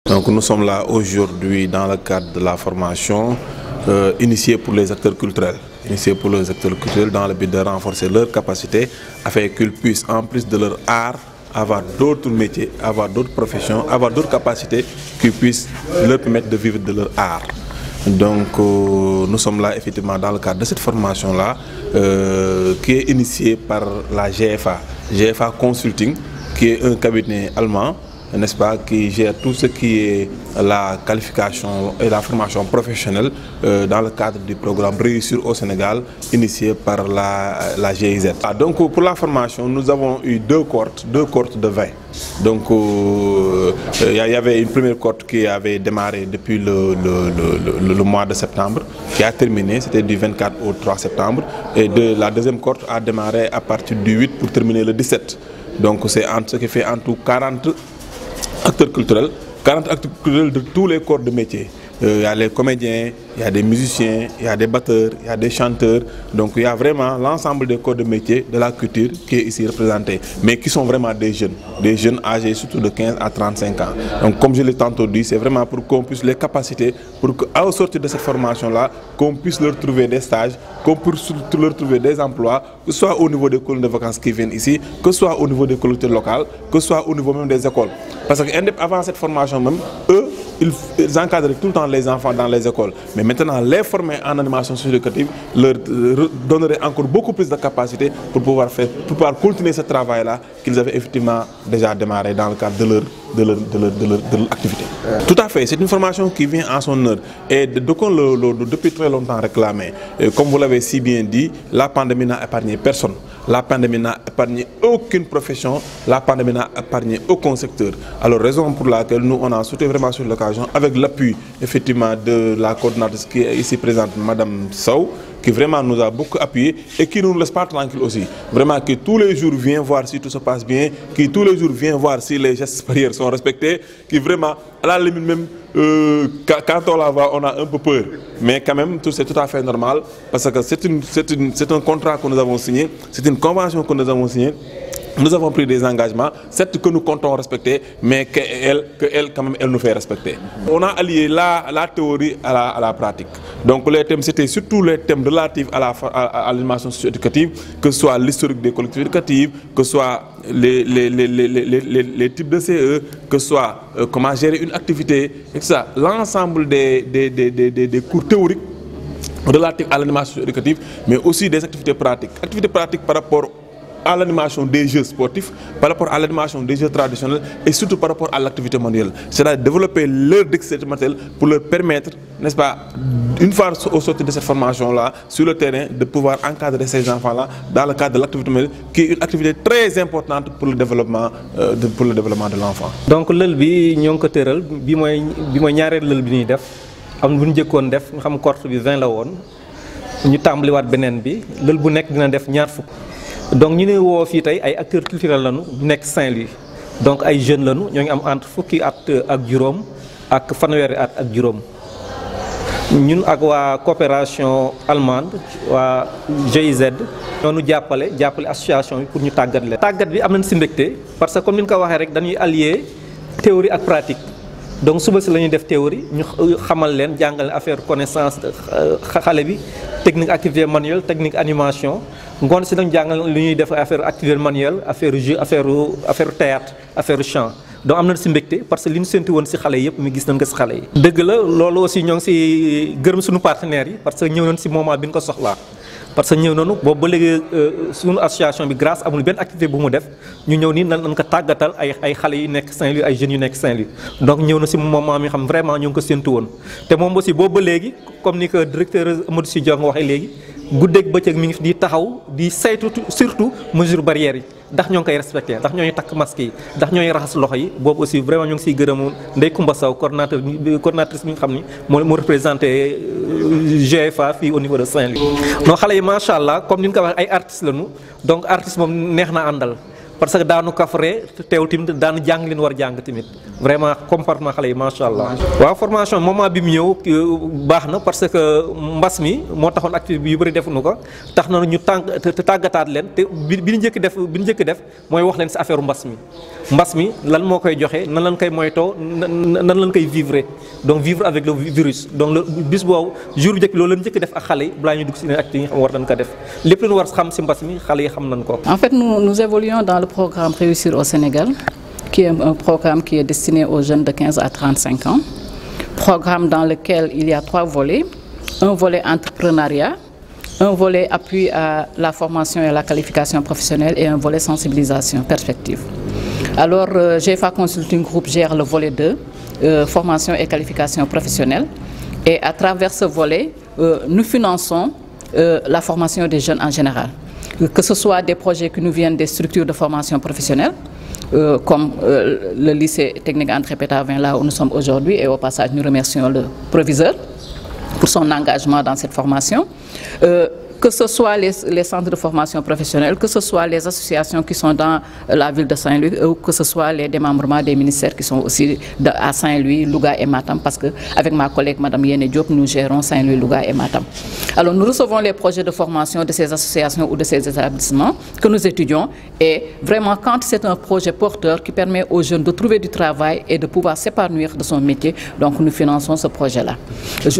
Donc nous sommes là aujourd'hui dans le cadre de la formation initiée pour les acteurs culturels. Initiée pour les acteurs culturels dans le but de renforcer leur capacité afin qu'ils puissent, en plus de leur art, avoir d'autres métiers, avoir d'autres professions, avoir d'autres capacités qui puissent leur permettre de vivre de leur art. Donc nous sommes là effectivement dans le cadre de cette formation-là qui est initiée par la GFA, GFA Consulting, qui est un cabinet allemand, n'est-ce pas, qui gère tout ce qui est la qualification et la formation professionnelle dans le cadre du programme Réussir au Sénégal, initié par la GIZ. Donc pour la formation, nous avons eu deux cohortes de 20. Donc il y avait une première cohorte qui avait démarré depuis le mois de septembre, qui a terminé, c'était du 24 au 3 septembre, et la deuxième cohorte a démarré à partir du 8 pour terminer le 17. Donc c'est ce qui fait en tout 40 acteurs culturels de tous les corps de métier. Il y a les comédiens, il y a des musiciens, il y a des batteurs, il y a des chanteurs. Donc il y a vraiment l'ensemble des corps de métier de la culture qui est ici représenté, mais qui sont vraiment des jeunes âgés surtout de 15 à 35 ans. Donc comme je l'ai tantôt dit, c'est vraiment pour qu'on puisse les capaciter, pour qu'à sortir de cette formation-là, qu'on puisse leur trouver des stages, qu'on puisse leur trouver des emplois, que ce soit au niveau des colonies de vacances qui viennent ici, que ce soit au niveau des collectivités locales, que ce soit au niveau même des écoles. Parce qu'avant cette formation même, eux, ils encadraient tout le temps les enfants dans les écoles. Mais maintenant, les former en animation socio-éducative leur donnerait encore beaucoup plus de capacité pour pouvoir continuer ce travail-là qu'ils avaient effectivement déjà démarré dans le cadre de leur activité. Tout à fait, c'est une formation qui vient en son heure et depuis très longtemps réclamé. Comme vous l'avez si bien dit, la pandémie n'a épargné personne. La pandémie n'a épargné aucune profession, la pandémie n'a épargné aucun secteur. Alors, raison pour laquelle nous, on a sauté vraiment sur l'occasion avec l'appui, effectivement, de la coordinatrice qui est ici présente, Madame Sow, qui vraiment nous a beaucoup appuyé et qui ne nous laisse pas tranquille aussi. Vraiment, qui tous les jours vient voir si tout se passe bien, qui tous les jours vient voir si les gestes barrières sont respectés, qui vraiment, à la limite même, quand on la voit, on a un peu peur. Mais quand même, c'est tout à fait normal parce que c'est un contrat que nous avons signé, c'est une convention que nous avons signée. Nous avons pris des engagements, certes que nous comptons respecter, mais qu'elle quand même, elle nous fait respecter. On a allié la théorie à la pratique. Donc les thèmes, c'était surtout les thèmes relatifs à l'animation socio-éducative, que ce soit l'historique des collectivités éducatives, que ce soit les types de CE, que ce soit comment gérer une activité, etc. L'ensemble des cours théoriques relatifs à l'animation socio-éducative, mais aussi des activités pratiques. Activités pratiques par rapport à l'animation des jeux sportifs, par rapport à l'animation des jeux traditionnels et surtout par rapport à l'activité manuelle. C'est-à-dire développer leur dextérité matérielle pour leur permettre, n'est-ce pas, une fois au sortir de cette formation-là, sur le terrain, de pouvoir encadrer ces enfants-là dans le cadre de l'activité manuelle, qui est une activité très importante pour le développement de l'enfant. Donc, lël bi ñoo ngi ko tëral bi mooy ñaareel lël bi ñuy def am bu ñu jëkkoon def ñu xam cohorte bi 20 la woon ñu tàmbaliwaat beneen bi lël bu nekk dina def ñaar fukk. Donc ñu ne woo fii tey ay acteurs culturels lañu nekk Saint-Louis donc ay jeunes lañu ñoo ngi am entre fukki at ak juróom ak fanweeri at ak juróom ñun ak waa coopération allemande waa GIZ ñoo nu jàppale association bi pour ñu tàggat leen. tàggat bi am nañ si mbégte parce que comme ni ñu ko waxee rek dañuy allier théorie ak pratique donc suba si la ñuy def théorie ñu xamal leen jàngal affaire connaissance xale bi technique activité manuelle technique animation. ngoon si nag jàngal lu ñuy def affaire activité manuelle affaire jeu affaire théâtre affaire chant donc am na si mbégte parce que li ñu séntu woon si xale yëpp mi gis nañ ko si xale yi. dëgg la loolu aussi ñoo ngi si gërëm suñu partenaires yi parce que ñëw nañ si moment bi ñu ko soxlaa parce que ñëw nañu boobu ba léegi suñu association bi grâce amul benn activité bu mu def ñu ñëw nii nan ko tàggatal ay xale yu nekk Saint-Louis ay jeunes yu nekk Saint-Louis donc ñëw na si moment mi xam vraiment ñu ngi ko séntu woon te moom aussi boobu ba léegi comme ni ko directeur Amadou Sy Diong waxee léegi. guddeeg bëccëg mi ngi di taxaw di saytu surtout mesures barrières yi ndax ñoo ngi koy respecté ndax ñoo ngi takk masque yi ndax ñoo ngi raxas loxo yi boobu aussi vraiment ñu ngi siy gërëm Ndeye Koumba Sow coordinatrice bi nga xam ni moo représenté GFA fii au niveau de Saint-Louis. non xale yi macha allah comme ni ñu ko waxee ay artistes lañu donc artiste moom neex na àndal parce que daanu kafre teewul tamit daanu jàng leen war jàng tamit vraiment comportement xale yi macha allah. waaw formation moment bi mu ñëw baax na parce que mbas mi moo taxoon activité yu bëri defuñu ko tax na ñu tàggataat leen te bi ñu njëkk def mooy wax leen si affaire mbas mi lan moo koy joxe nan lañ koy moytoo nan lañ koy vivre donc vivre avec le virus donc le bis boobu jour bi njëkk loolu lañ njëkk def ak xale yi balaa ñu dugg si yeneen activités yi nga xam war nañ ko def lépp lu ñu war xam si mbas mi xale yi xam nañ ko. En fait, nous évoluons dans le programme Réussir au Sénégal, qui est un programme qui est destiné aux jeunes de 15 à 35 ans. Programme dans lequel il y a 3 volets. Un volet entrepreneuriat, un volet appui à la formation et à la qualification professionnelle et un volet sensibilisation, perspective. Alors, GFA Consulting Group gère le volet 2, formation et qualification professionnelle. Et à travers ce volet, nous finançons la formation des jeunes en général. Que ce soit des projets qui nous viennent des structures de formation professionnelle, comme le lycée technique André Pétavin, là où nous sommes aujourd'hui, et au passage nous remercions le proviseur pour son engagement dans cette formation. Que ce soit les centres de formation professionnelle, que ce soit les associations qui sont dans la ville de Saint-Louis, ou que ce soit les démembrements des ministères qui sont aussi à Saint-Louis, Louga et Matam, parce qu'avec ma collègue Mme Yene Diop, nous gérons Saint-Louis, Louga et Matam. Alors nous recevons les projets de formation de ces associations ou de ces établissements que nous étudions, et vraiment quand c'est un projet porteur qui permet aux jeunes de trouver du travail et de pouvoir s'épanouir de son métier, donc nous finançons ce projet-là.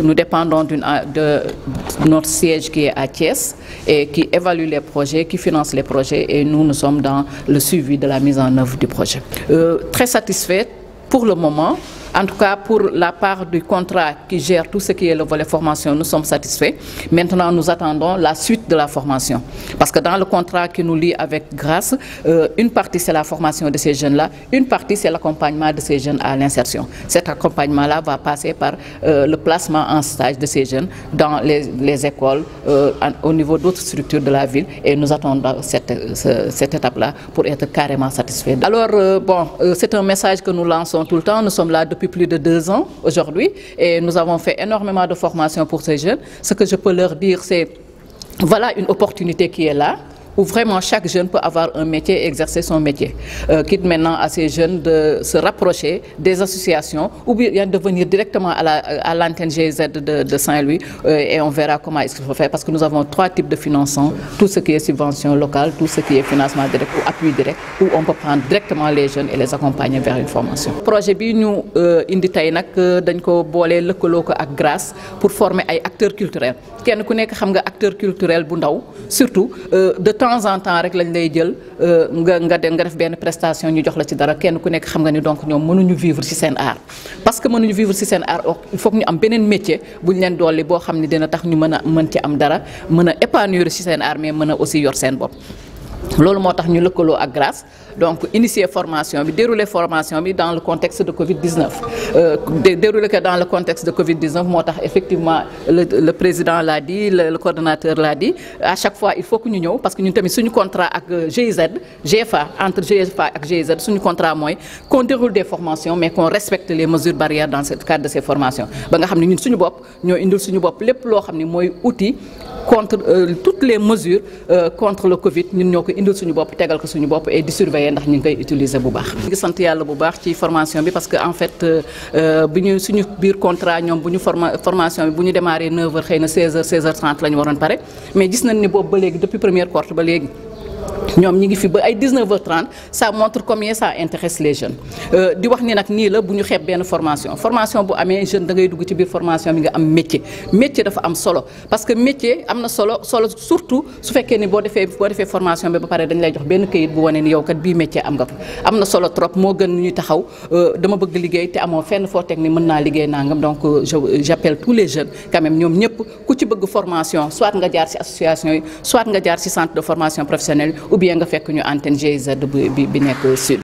Nous dépendons de notre siège qui est à Thiès, et qui évalue les projets, qui finance les projets, et nous sommes dans le suivi de la mise en œuvre du projet. Très satisfait pour le moment. En tout cas, pour la part du contrat qui gère tout ce qui est le volet formation, nous sommes satisfaits. Maintenant, nous attendons la suite de la formation. Parce que dans le contrat qui nous lie avec Grâce, une partie c'est la formation de ces jeunes-là, une partie c'est l'accompagnement de ces jeunes à l'insertion. Cet accompagnement-là va passer par le placement en stage de ces jeunes dans les écoles, au niveau d'autres structures de la ville, et nous attendons cette étape-là pour être carrément satisfaits. Alors, c'est un message que nous lançons tout le temps. Nous sommes là depuis plus de 2 ans aujourd'hui, et nous avons fait énormément de formations pour ces jeunes. Ce que je peux leur dire, c'est voilà une opportunité qui est là, où vraiment chaque jeune peut avoir un métier et exercer son métier. Quitte maintenant à ces jeunes de se rapprocher des associations ou bien de venir directement à l'antenne GIZ de Saint-Louis, et on verra comment est-ce qu'il faut faire, parce que nous avons 3 types de financement: tout ce qui est subvention locale, tout ce qui est financement direct ou appui direct, où on peut prendre directement les jeunes et les accompagner vers une formation. Projet bi ñu indi tay nak dañ ko bolé lëkkaloo ko ak Grâce pour former ay acteurs culturels. Kenn ku nekk xam nga acteur culturel bu ndaw, surtout de temps en temps rek lañ lay jël nga def benn prestation ñu jox la ci dara, kenn ku nekk xam nga ni donc ñoom mënuñu vivre ci seen art. Parce que mënuñu vivre ci seen art, il faut que ñu am beneen métier buñ leen dolli boo xam ne dina tax ñu mën ci am dara, mën a épanouir ci seen art, mais mën a aussi yor seen bopp. loolu moo tax ñu lëkkaloo ak Grâce, donc initier formation bi, dérouler formation bi dans le contexte de Covid-19. Dérouler que dans le contexte de Covid-19 moo tax effectivement le président l'a dit, le coordonnateur l'a dit, à chaque fois il faut que ñu ñëw, parce que ñun tamit suñu contrat ak GIZ, GFA, entre GFA ak GIZ, suñu contrat mooy qu'on déroule des formations mais qu'on respecte les mesures barrières dans le cadre de ces formations. Ba nga xam ne ñun suñu bopp ñoo indil suñu bopp lépp loo xam ne mooy outil contre toutes les mesures contre le Covid, ñun ñoo ko indil suñu bopp, tegal ko suñu bopp, et di surveiller ndax ñu ngi koy utiliser bu baax. ñu ngi sant yàlla bu baax ci formation bi, parce que en fait bi ñu suñu biir contrat ñoom bu ñu formation bi bu ñu démarré 9h xëy na 16h 16h30 la ñu waroon pare, mais gis nañ ni boobu ba léegi depuis première cohorte ba léegi ñoom ñi ngi fi ba ay 19h30, ça montre combien ça intéresse les jeunes. Di wax ni nag nii la bu ñu xeeb benn formation bu amee jeune da ngay dugg ci biir formation bi nga am métier dafa am solo, parce que métier am na solo surtout su fekkee ni boo defee formation bi ba pare dañ lay jox benn këyit bu wane ni yow kat bii métier am nga ko. Am na solo trop, moo gën ñuy taxaw dama bëgg liggéey te amoo fenn foo teg ni mën naa liggéey nangam. Donc j'appelle tous les jeunes quand même, ñoom ñëpp ku ci bëgg formation, soit nga jaar ci association yi, soit nga jaar ci centre de formation professionnelle, ou bien nga fekk ñu antenne GIZ bi nekk sud.